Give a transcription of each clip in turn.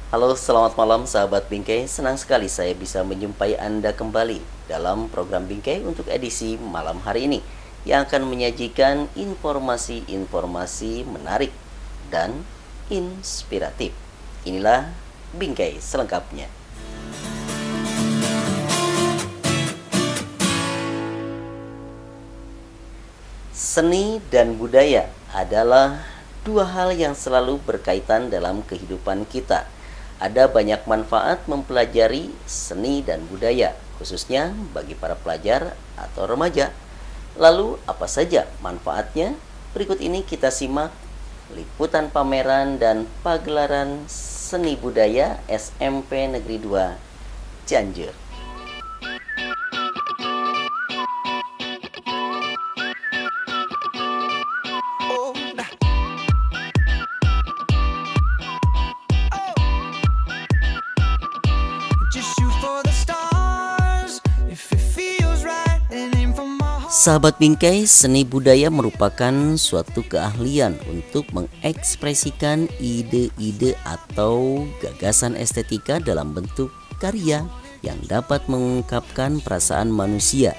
Halo, selamat malam sahabat Bingkai. Senang sekali saya bisa menjumpai Anda kembali dalam program Bingkai untuk edisi malam hari ini yang akan menyajikan informasi-informasi menarik dan inspiratif. Inilah Bingkai selengkapnya. Seni dan budaya adalah dua hal yang selalu berkaitan dalam kehidupan kita. Ada banyak manfaat mempelajari seni dan budaya, khususnya bagi para pelajar atau remaja. Lalu, apa saja manfaatnya? Berikut ini kita simak liputan pameran dan pagelaran seni budaya SMP Negeri 2 Cianjur. Sahabat Bingkai, seni budaya merupakan suatu keahlian untuk mengekspresikan ide-ide atau gagasan estetika dalam bentuk karya yang dapat mengungkapkan perasaan manusia.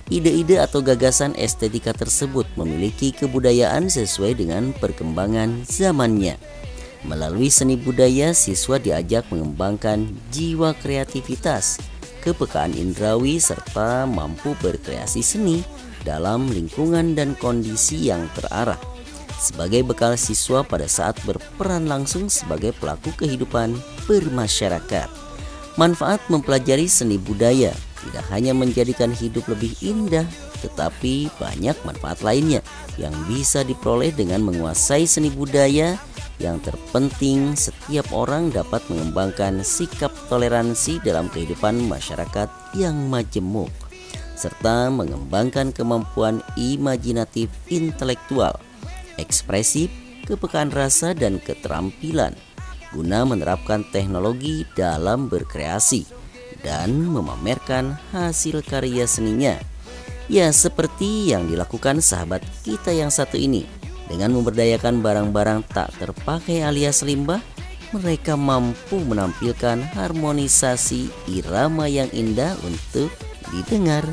Ide-ide atau gagasan estetika tersebut memiliki kebudayaan sesuai dengan perkembangan zamannya. Melalui seni budaya, siswa diajak mengembangkan jiwa kreativitas, kepekaan indrawi, serta mampu berkreasi seni dalam lingkungan dan kondisi yang terarah sebagai bekal siswa pada saat berperan langsung sebagai pelaku kehidupan bermasyarakat. Manfaat mempelajari seni budaya tidak hanya menjadikan hidup lebih indah, tetapi banyak manfaat lainnya yang bisa diperoleh dengan menguasai seni budaya. Yang terpenting, setiap orang dapat mengembangkan sikap toleransi dalam kehidupan masyarakat yang majemuk, serta mengembangkan kemampuan imajinatif intelektual, ekspresif, kepekaan rasa, dan keterampilan guna menerapkan teknologi dalam berkreasi dan memamerkan hasil karya seninya. Ya, seperti yang dilakukan sahabat kita yang satu ini. Dengan memberdayakan barang-barang tak terpakai alias limbah, mereka mampu menampilkan harmonisasi irama yang indah untuk didengar.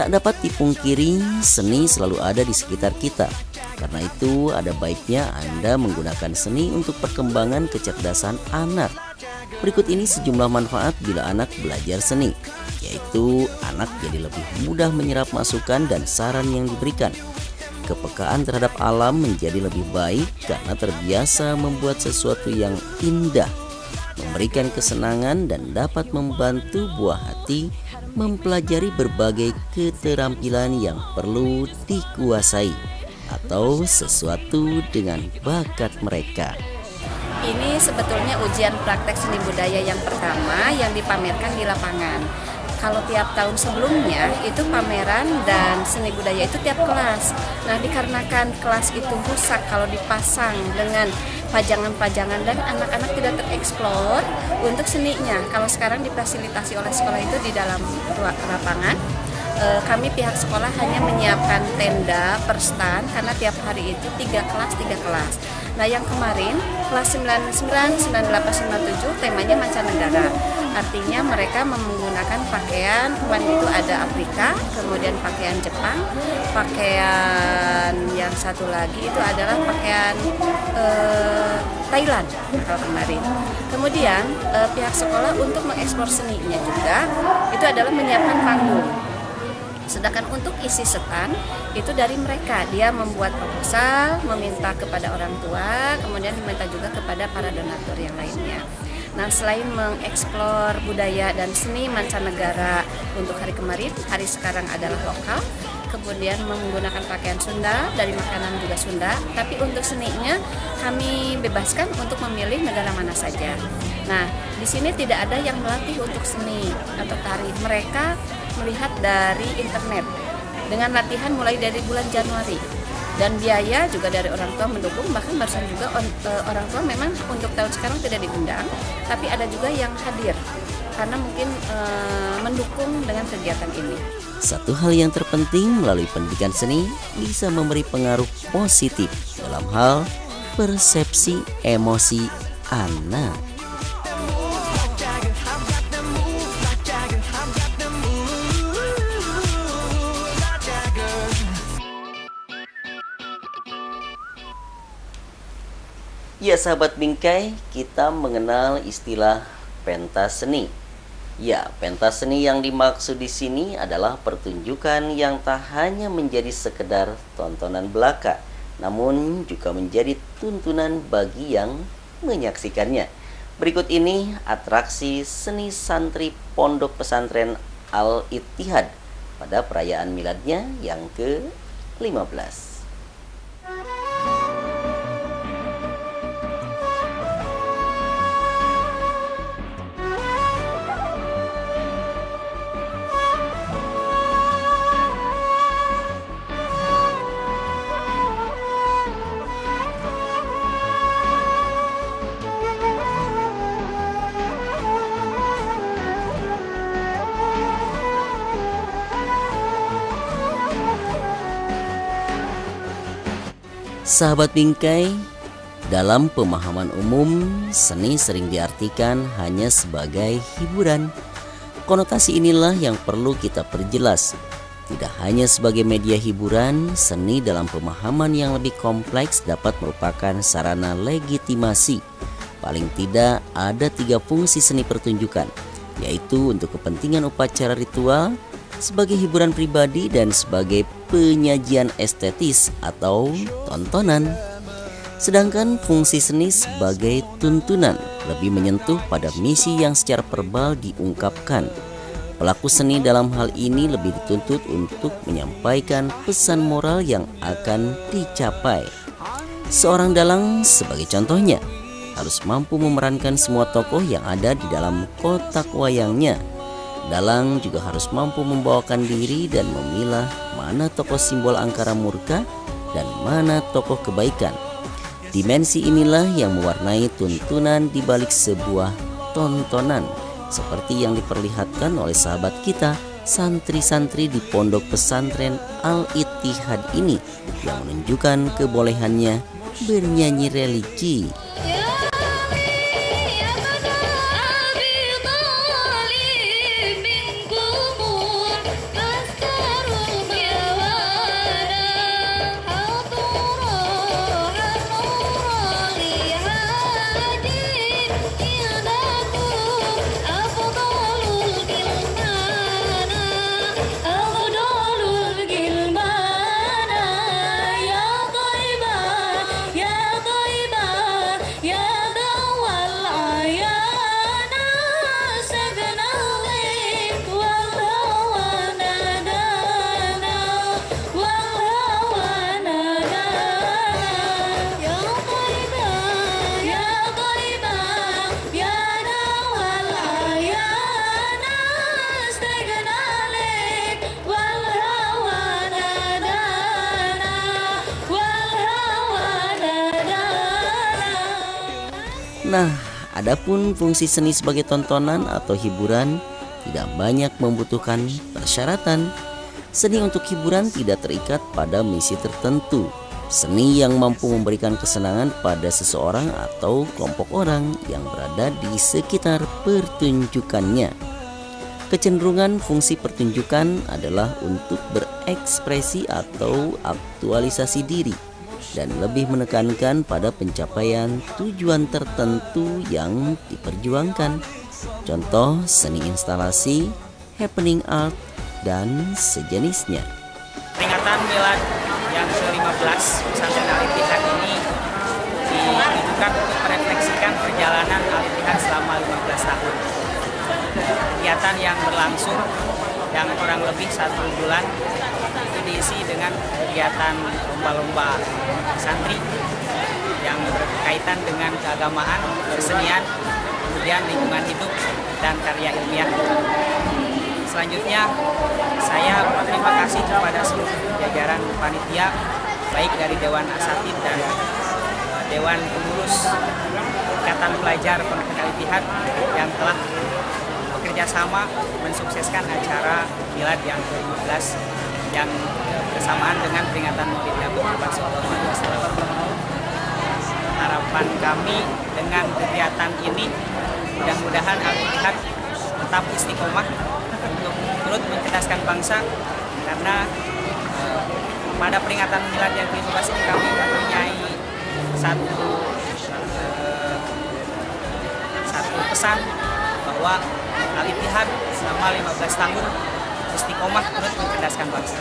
Tak dapat dipungkiri, seni selalu ada di sekitar kita. Karena itu, ada baiknya Anda menggunakan seni untuk perkembangan kecerdasan anak. Berikut ini sejumlah manfaat bila anak belajar seni, yaitu anak jadi lebih mudah menyerap masukan dan saran yang diberikan. Kepekaan terhadap alam menjadi lebih baik karena terbiasa membuat sesuatu yang indah, memberikan kesenangan, dan dapat membantu buah hati mempelajari berbagai keterampilan yang perlu dikuasai atau sesuatu dengan bakat mereka. Ini sebetulnya ujian praktek seni budaya yang pertama yang dipamerkan di lapangan. Kalau tiap tahun sebelumnya itu pameran dan seni budaya itu tiap kelas. Nah, dikarenakan kelas itu rusak kalau dipasang dengan pajangan-pajangan dan anak-anak tidak tereksplor untuk seninya. Kalau sekarang difasilitasi oleh sekolah itu di dalam lapangan, kami pihak sekolah hanya menyiapkan tenda per stand karena tiap hari itu 3 kelas. Nah, yang kemarin kelas 99, 98, 97 temanya mancanegara. Artinya mereka menggunakan pakaian, kemarin itu ada Afrika, kemudian pakaian Jepang, pakaian yang satu lagi itu adalah pakaian Thailand kalau kemarin. Kemudian pihak sekolah untuk mengeksplor seninya juga itu adalah menyiapkan panggung. Sedangkan untuk isi stand itu dari mereka, dia membuat proposal, meminta kepada orang tua, kemudian diminta juga kepada para donatur yang lainnya. Nah, selain mengeksplor budaya dan seni mancanegara untuk hari kemarin, hari sekarang adalah lokal, kemudian menggunakan pakaian Sunda, dari makanan juga Sunda, tapi untuk seninya kami bebaskan untuk memilih negara mana saja. Nah, di sini tidak ada yang melatih untuk seni atau tari, mereka melihat dari internet dengan latihan mulai dari bulan Januari, dan biaya juga dari orang tua mendukung. Bahkan barusan juga orang tua memang untuk tahun sekarang tidak diundang, tapi ada juga yang hadir karena mungkin mendukung dengan kegiatan ini. Satu hal yang terpenting melalui pendidikan seni bisa memberi pengaruh positif dalam hal persepsi emosi anak. Ya sahabat bingkai, kita mengenal istilah pentas seni. Ya, pentas seni yang dimaksud di sini adalah pertunjukan yang tak hanya menjadi sekedar tontonan belaka, namun juga menjadi tuntunan bagi yang menyaksikannya. Berikut ini atraksi seni santri Pondok Pesantren Al-Ittihad pada perayaan miladnya yang ke-15. Sahabat bingkai, dalam pemahaman umum, seni sering diartikan hanya sebagai hiburan. Konotasi inilah yang perlu kita perjelas. Tidak hanya sebagai media hiburan, seni dalam pemahaman yang lebih kompleks dapat merupakan sarana legitimasi. Paling tidak ada 3 fungsi seni pertunjukan, yaitu untuk kepentingan upacara ritual, sebagai hiburan pribadi, dan sebagai penyajian estetis atau tontonan. Sedangkan fungsi seni sebagai tuntunan lebih menyentuh pada misi yang secara verbal diungkapkan. Pelaku seni dalam hal ini lebih dituntut untuk menyampaikan pesan moral yang akan dicapai. Seorang dalang sebagai contohnya harus mampu memerankan semua tokoh yang ada di dalam kotak wayangnya. Dalang juga harus mampu membawakan diri dan memilah mana tokoh simbol angkara murka dan mana tokoh kebaikan. Dimensi inilah yang mewarnai tuntunan di balik sebuah tontonan, seperti yang diperlihatkan oleh sahabat kita, santri-santri di Pondok Pesantren Al-Ittihad ini, yang menunjukkan kebolehannya bernyanyi religi. Nah, adapun fungsi seni sebagai tontonan atau hiburan tidak banyak membutuhkan persyaratan. Seni untuk hiburan tidak terikat pada misi tertentu. seni yang mampu memberikan kesenangan pada seseorang atau kelompok orang yang berada di sekitar pertunjukannya. Kecenderungan fungsi pertunjukan adalah untuk berekspresi atau aktualisasi diri dan lebih menekankan pada pencapaian tujuan tertentu yang diperjuangkan. Contoh seni instalasi, happening art, dan sejenisnya. Peringatan Milad yang ke-15 pesantren Al-Ittihad ini ditujukan untuk merefleksikan perjalanan Al-Ittihad selama 15 tahun. Kegiatan yang berlangsung yang kurang lebih 1 bulan itu diisi dengan kegiatan lomba-lomba santri yang berkaitan dengan keagamaan, kesenian, kemudian lingkungan hidup, dan karya ilmiah. Selanjutnya, saya berterima kasih kepada seluruh jajaran panitia, baik dari Dewan Asatid dan Dewan Pengurus Ikatan Pelajar Pondok Al-Ittihad yang telah bekerja sama mensukseskan acara Milad yang ke-15 yang bersamaan dengan peringatan Maulid Nabi Muhammad SAW. Harapan kami dengan kegiatan ini, mudah-mudahan Al-Ittihad tetap istiqomah untuk turut mencerdaskan bangsa, karena pada peringatan Milad yang ke-15 ini kami mempunyai satu pesan bahwa Al-Ittihad selama 15 tahun istiqomah turut mencerdaskan bangsa.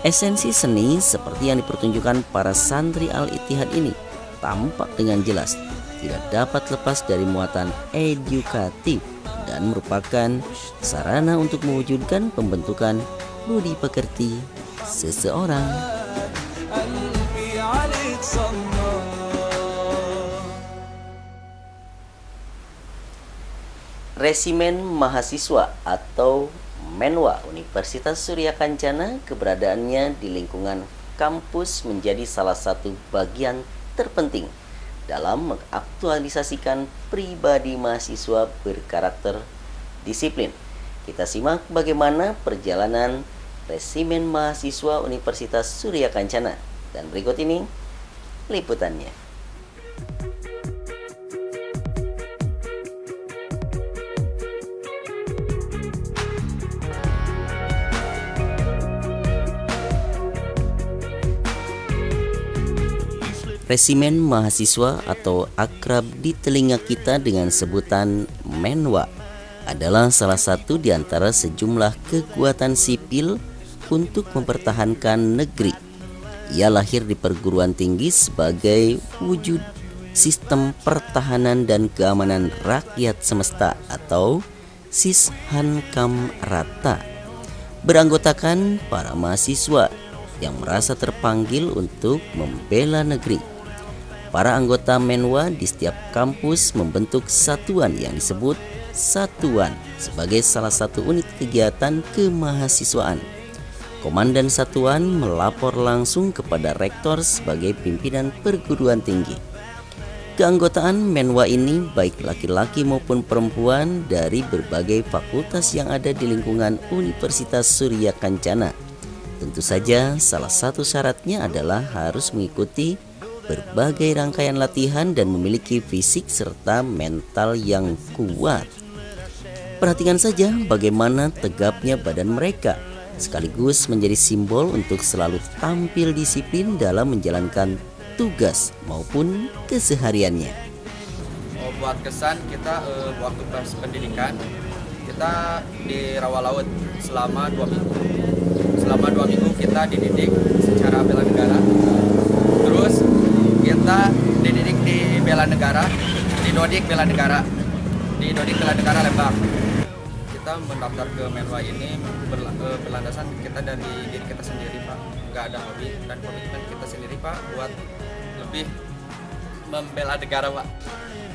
Esensi seni seperti yang dipertunjukkan para santri Al-Ittihad ini tampak dengan jelas tidak dapat lepas dari muatan edukatif dan merupakan sarana untuk mewujudkan pembentukan budi pekerti seseorang. Resimen mahasiswa atau Menwa Universitas Surya Kencana keberadaannya di lingkungan kampus menjadi salah satu bagian terpenting dalam mengaktualisasikan pribadi mahasiswa berkarakter disiplin. Kita simak bagaimana perjalanan Resimen Mahasiswa Universitas Surya Kencana, dan berikut ini liputannya. Resimen mahasiswa atau akrab di telinga kita dengan sebutan Menwa adalah salah satu di antara sejumlah kekuatan sipil untuk mempertahankan negeri. Ia lahir di perguruan tinggi sebagai wujud sistem pertahanan dan keamanan rakyat semesta atau Sishankam Rata. Beranggotakan para mahasiswa yang merasa terpanggil untuk membela negeri. Para anggota Menwa di setiap kampus membentuk satuan yang disebut Satuan sebagai salah satu unit kegiatan kemahasiswaan. Komandan satuan melapor langsung kepada rektor sebagai pimpinan perguruan tinggi. Keanggotaan Menwa ini baik laki-laki maupun perempuan dari berbagai fakultas yang ada di lingkungan Universitas Surya Kencana. Tentu saja salah satu syaratnya adalah harus mengikuti berbagai rangkaian latihan dan memiliki fisik serta mental yang kuat. Perhatikan saja bagaimana tegapnya badan mereka, sekaligus menjadi simbol untuk selalu tampil disiplin dalam menjalankan tugas maupun kesehariannya. Buat kesan kita waktu pas pendidikan kita di Rawa Laut selama 2 minggu. Selama 2 minggu kita dididik secara bela negara. Terus kita dididik di bela negara, di Dodik bela negara, di Dodik bela negara Lembang. Kita mendaftar ke Menwa ini berlandasan kita dari diri kita sendiri, Pak. Nggak ada hobi dan komitmen kita sendiri, Pak, buat lebih membela negara, Pak.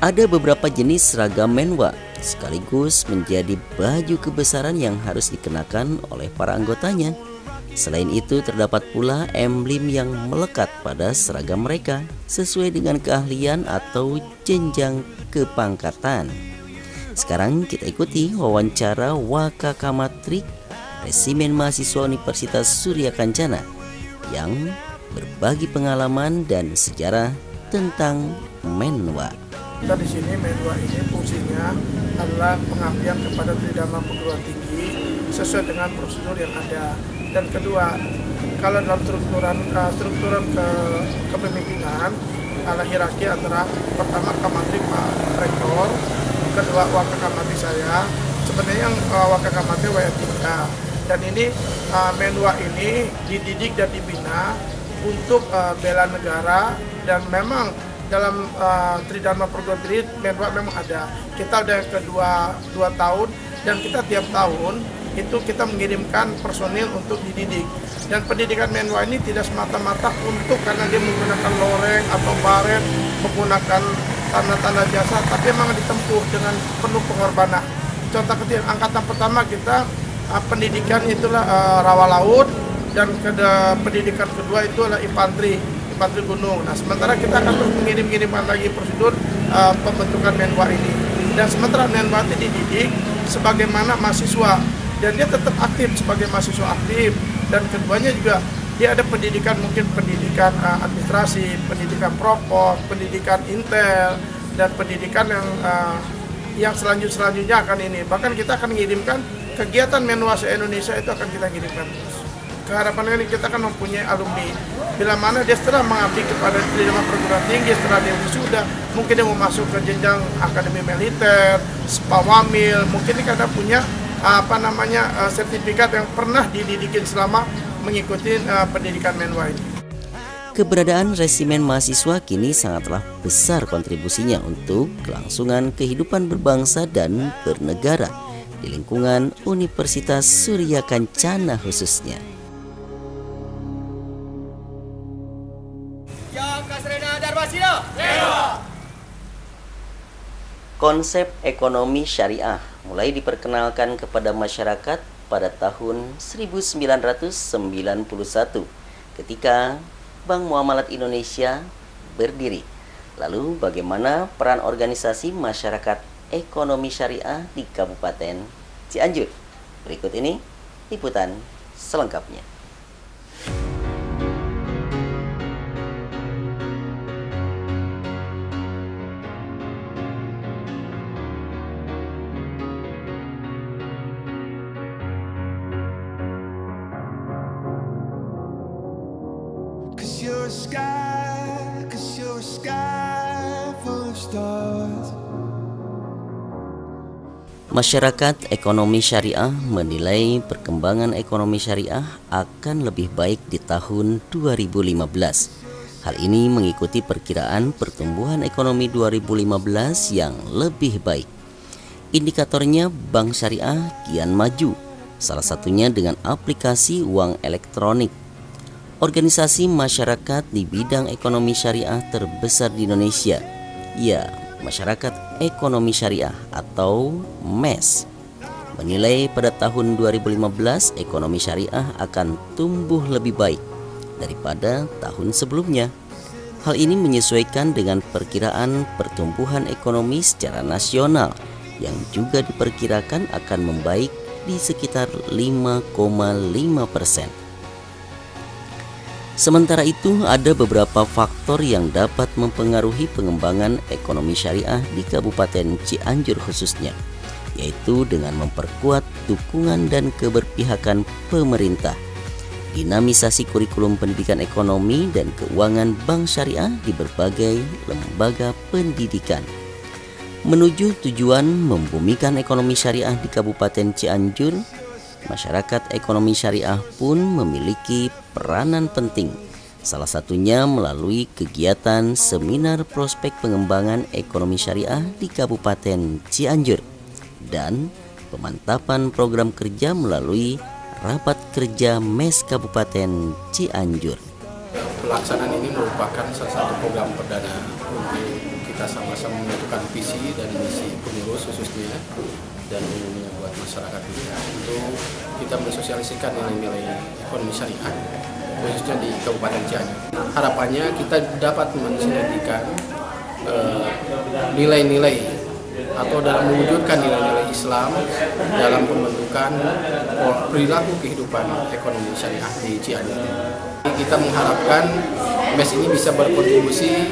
Ada beberapa jenis seragam Menwa sekaligus menjadi baju kebesaran yang harus dikenakan oleh para anggotanya. Selain itu terdapat pula emblem yang melekat pada seragam mereka sesuai dengan keahlian atau jenjang kepangkatan. Sekarang kita ikuti wawancara Wakakamatrik Resimen Mahasiswa Universitas Surya Kencana yang berbagi pengalaman dan sejarah tentang Menwa. Kita di sini Menwa ini fungsinya adalah pengabdian kepada tridharma perguruan tinggi sesuai dengan prosedur yang ada. Dan kedua, kalau dalam strukturan kepemimpinan ala hierarki antara pertama Kamatri Pak Rektor, kedua Wakakamati saya, sebenarnya yang Wakakamati Wayatika. Dan ini Menwa ini dididik dan dibina untuk bela negara, dan memang dalam tridharma perguruan tinggi Menwa memang ada. Kita ada yang kedua 2 tahun, dan kita tiap tahun itu kita mengirimkan personil untuk dididik. Dan pendidikan Menwa ini tidak semata-mata untuk karena dia menggunakan loreng atau baret, menggunakan tanda-tanda jasa, tapi memang ditempuh dengan penuh pengorbanan. Contoh kecil, angkatan pertama kita pendidikan itulah rawa laut, dan pendidikan kedua itu adalah infanteri gunung. Nah, sementara kita akan terus mengirimkan lagi prosedur pembentukan Menwa ini. Dan sementara Menwa ini dididik sebagaimana mahasiswa, dan dia tetap aktif sebagai mahasiswa aktif. Dan keduanya juga dia ada pendidikan, mungkin pendidikan administrasi, pendidikan propos, pendidikan intel, dan pendidikan yang selanjutnya akan ini. Bahkan kita akan mengirimkan kegiatan Menwa se-Indonesia itu akan kita kirimkan terus. Keharapan ini kita kan mempunyai alumni. Bila mana dia setelah mengabdi kepada tridharma perguruan tinggi, setelah dia wisuda, mungkin dia mau masuk ke jenjang akademi militer, Spawamil, mungkin dia kadang punya sertifikat yang pernah dididikin selama mengikuti pendidikan Menwa ini. Keberadaan resimen mahasiswa kini sangatlah besar kontribusinya untuk kelangsungan kehidupan berbangsa dan bernegara di lingkungan Universitas Surya Kencana khususnya. Konsep ekonomi syariah mulai diperkenalkan kepada masyarakat pada tahun 1991 ketika Bank Muamalat Indonesia berdiri. Lalu bagaimana peran organisasi masyarakat ekonomi syariah di Kabupaten Cianjur? Berikut ini liputan selengkapnya. Masyarakat ekonomi syariah menilai perkembangan ekonomi syariah akan lebih baik di tahun 2015. Hal ini mengikuti perkiraan pertumbuhan ekonomi 2015 yang lebih baik. Indikatornya bank syariah kian maju, salah satunya dengan aplikasi uang elektronik. Organisasi masyarakat di bidang ekonomi syariah terbesar di Indonesia, ya, Masyarakat Ekonomi Syariah atau MES, menilai pada tahun 2015 ekonomi syariah akan tumbuh lebih baik daripada tahun sebelumnya. Hal ini menyesuaikan dengan perkiraan pertumbuhan ekonomi secara nasional yang juga diperkirakan akan membaik di sekitar 5,5%. Sementara itu, ada beberapa faktor yang dapat mempengaruhi pengembangan ekonomi syariah di Kabupaten Cianjur khususnya, yaitu dengan memperkuat dukungan dan keberpihakan pemerintah, dinamisasi kurikulum pendidikan ekonomi dan keuangan bank syariah di berbagai lembaga pendidikan. Menuju tujuan membumikan ekonomi syariah di Kabupaten Cianjur, masyarakat ekonomi syariah pun memiliki peranan penting, salah satunya melalui kegiatan seminar prospek pengembangan ekonomi syariah di Kabupaten Cianjur dan pemantapan program kerja melalui rapat kerja MES Kabupaten Cianjur. Pelaksanaan ini merupakan salah satu program perdana untuk kita sama-sama menentukan visi dan misi pengurus khususnya dan umumnya buat masyarakat juga untuk kita mensosialisasikan nilai-nilai ekonomi syariah khususnya di Kabupaten Cianjur. Harapannya kita dapat mensinergikan nilai-nilai atau dalam mewujudkan nilai-nilai Islam dalam pembentukan perilaku kehidupan ekonomi syariah di Cianjur. Kita mengharapkan MES ini bisa berkontribusi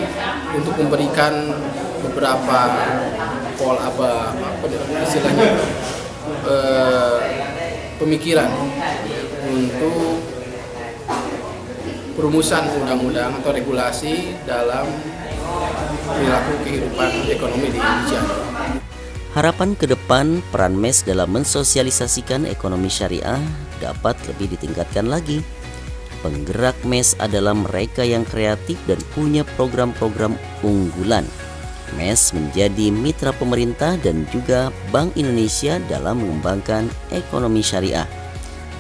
untuk memberikan beberapa pemikiran untuk perumusan undang-undang atau regulasi dalam perilaku kehidupan ekonomi di Cianjur. Harapan ke depan peran MES dalam mensosialisasikan ekonomi syariah dapat lebih ditingkatkan lagi. Penggerak MES adalah mereka yang kreatif dan punya program-program unggulan. MES menjadi mitra pemerintah dan juga Bank Indonesia dalam mengembangkan ekonomi syariah,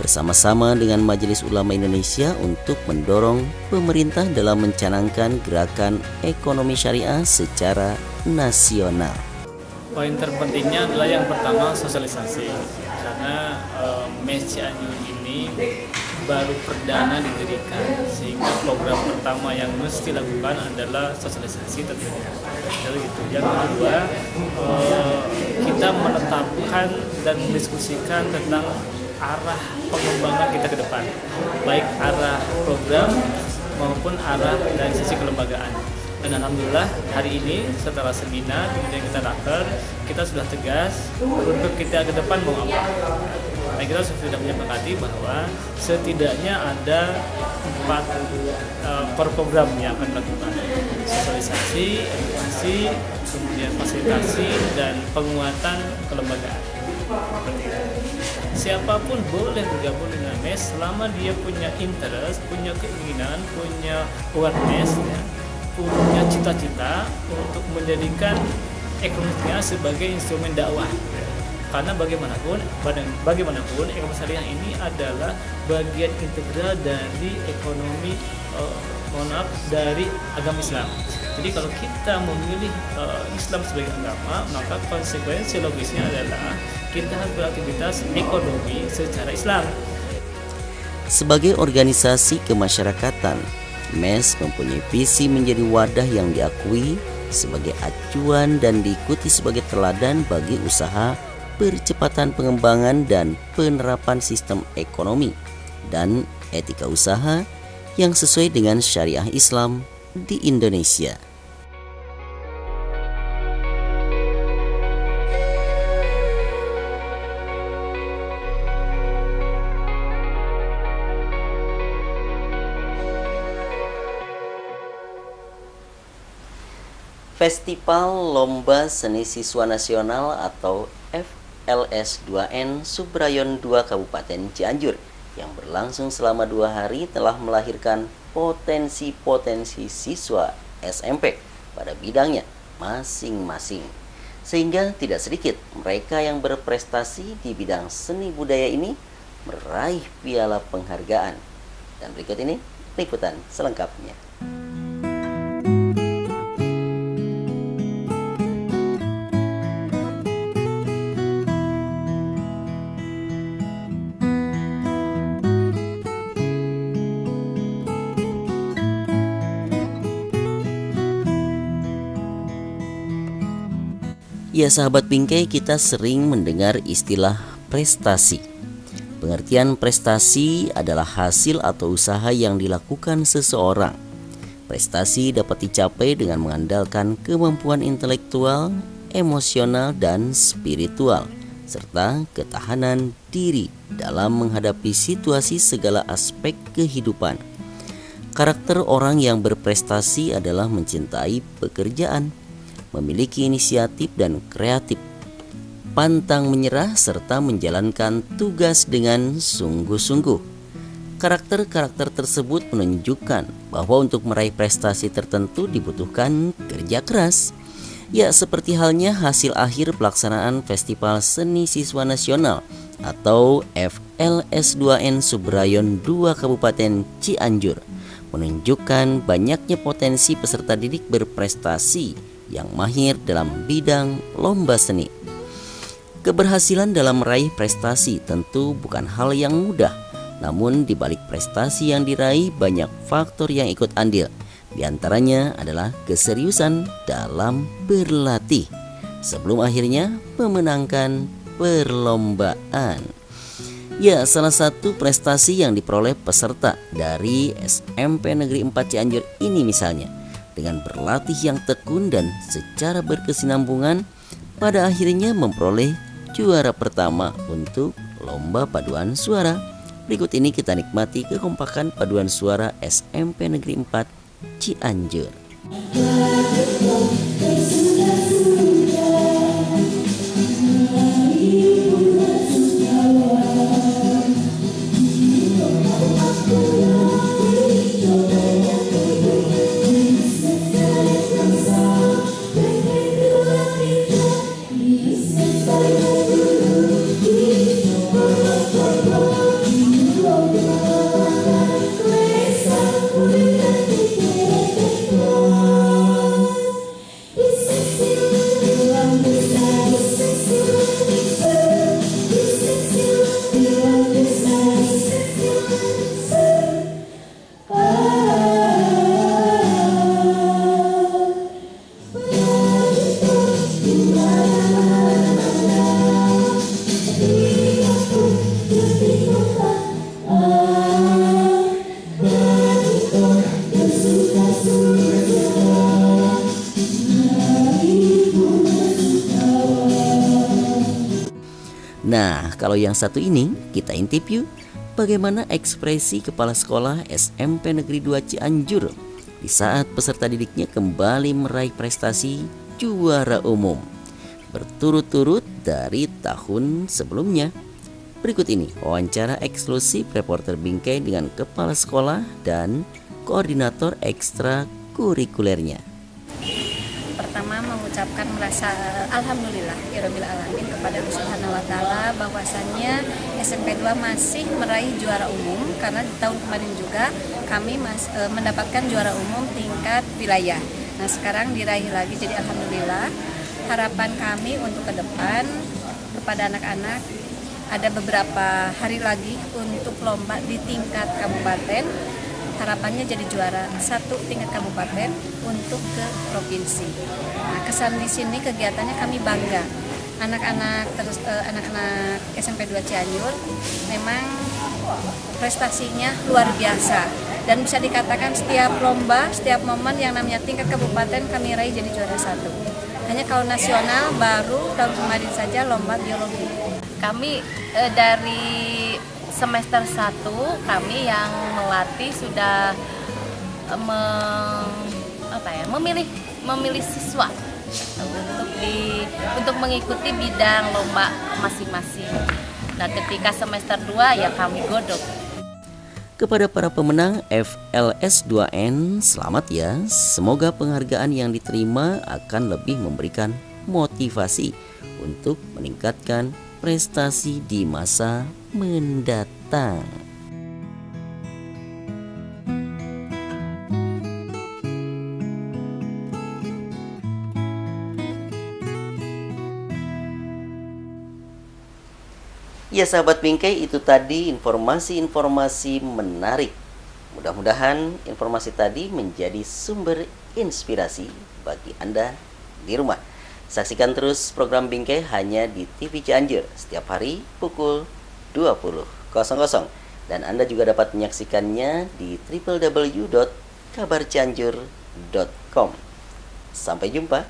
bersama-sama dengan Majelis Ulama Indonesia untuk mendorong pemerintah dalam mencanangkan gerakan ekonomi syariah secara nasional. Poin terpentingnya adalah yang pertama sosialisasi, karena MES Cianjur ini baru perdana didirikan, sehingga program pertama yang mesti dilakukan adalah sosialisasi tentunya. Jadi itu. Yang kedua, kita menetapkan dan mendiskusikan tentang arah pengembangan kita ke depan, baik arah program maupun arah dari sisi kelembagaan. Dan alhamdulillah hari ini setelah seminar kemudian kita raker, kita sudah tegas untuk kita ke depan mau apa. Dan kita sudah menyepakati bahwa setidaknya ada 4 program yang akan dilakukan: sosialisasi, edukasi, kemudian fasilitasi, dan penguatan kelembagaan. Siapapun boleh bergabung dengan MES selama dia punya interest, punya keinginan, punya awareness, ya, punya cita-cita untuk menjadikan ekonominya sebagai instrumen dakwah. Karena bagaimanapun ekonomi syariah ini adalah bagian integral dari ekonomi dari agama Islam. Jadi kalau kita memilih Islam sebagai agama, maka konsekuensi logisnya adalah kita harus beraktivitas ekonomi secara Islam. Sebagai organisasi kemasyarakatan, MES mempunyai visi menjadi wadah yang diakui sebagai acuan dan diikuti sebagai teladan bagi usaha percepatan pengembangan dan penerapan sistem ekonomi dan etika usaha yang sesuai dengan syariah Islam di Indonesia. Festival Lomba Seni Siswa Nasional atau FLS2N Subrayon 2 Kabupaten Cianjur yang berlangsung selama 2 hari telah melahirkan potensi-potensi siswa SMP pada bidangnya masing-masing. Sehingga tidak sedikit mereka yang berprestasi di bidang seni budaya ini meraih piala penghargaan. Dan berikut ini liputan selengkapnya. Ya sahabat bingkai, kita sering mendengar istilah prestasi. Pengertian prestasi adalah hasil atau usaha yang dilakukan seseorang. Prestasi dapat dicapai dengan mengandalkan kemampuan intelektual, emosional, dan spiritual, serta ketahanan diri dalam menghadapi situasi segala aspek kehidupan. Karakter orang yang berprestasi adalah mencintai pekerjaan, memiliki inisiatif dan kreatif, pantang menyerah, serta menjalankan tugas dengan sungguh-sungguh. Karakter-karakter tersebut menunjukkan bahwa untuk meraih prestasi tertentu dibutuhkan kerja keras. Ya, seperti halnya hasil akhir pelaksanaan Festival Seni Siswa Nasional atau FLS2N Subrayon 2 Kabupaten Cianjur menunjukkan banyaknya potensi peserta didik berprestasi yang mahir dalam bidang lomba seni. Keberhasilan dalam meraih prestasi tentu bukan hal yang mudah, namun di balik prestasi yang diraih banyak faktor yang ikut andil. Di antaranya adalah keseriusan dalam berlatih. sebelum akhirnya memenangkan perlombaan. Ya, salah satu prestasi yang diperoleh peserta dari SMP Negeri 4 Cianjur ini misalnya, dengan berlatih yang tekun dan secara berkesinambungan, pada akhirnya memperoleh juara pertama untuk lomba paduan suara. Berikut ini kita nikmati kekompakan paduan suara SMP Negeri 4 Cianjur. Nah, kalau yang satu ini kita intip yuk, bagaimana ekspresi kepala sekolah SMP Negeri 2 Cianjur di saat peserta didiknya kembali meraih prestasi juara umum berturut-turut dari tahun sebelumnya. Berikut ini wawancara eksklusif reporter Bingkai dengan kepala sekolah dan koordinator ekstrakurikulernya. Pertama mengucapkan merasa alhamdulillah irabbil alamin kepada Allah Subhanahu wa taala bahwasannya SMP 2 masih meraih juara umum, karena di tahun kemarin juga kami mendapatkan juara umum tingkat wilayah. Nah, sekarang diraih lagi, jadi alhamdulillah. Harapan kami untuk ke depan kepada anak-anak, ada beberapa hari lagi untuk lomba di tingkat kabupaten. Harapannya jadi juara 1 tingkat kabupaten untuk ke provinsi. Nah, kesan di sini kegiatannya kami bangga. Anak-anak SMP 2 Cianjur memang prestasinya luar biasa, dan bisa dikatakan setiap lomba, setiap momen yang namanya tingkat kabupaten kami raih jadi juara 1. Hanya kalau nasional baru tahun kemarin saja lomba biologi. Kami dari semester 1 kami yang melatih sudah memilih siswa untuk mengikuti bidang lomba masing-masing. Nah, ketika semester 2 ya kami godok. Kepada para pemenang FLS 2N, selamat ya. Semoga penghargaan yang diterima akan lebih memberikan motivasi untuk meningkatkan prestasi di masa mendatang. Ya sahabat Bingkai, itu tadi informasi-informasi menarik. Mudah-mudahan informasi tadi menjadi sumber inspirasi bagi Anda di rumah. Saksikan terus program Bingkai hanya di TV Cianjur setiap hari pukul 20.00. Dan Anda juga dapat menyaksikannya di www.kabarcianjur.com. Sampai jumpa.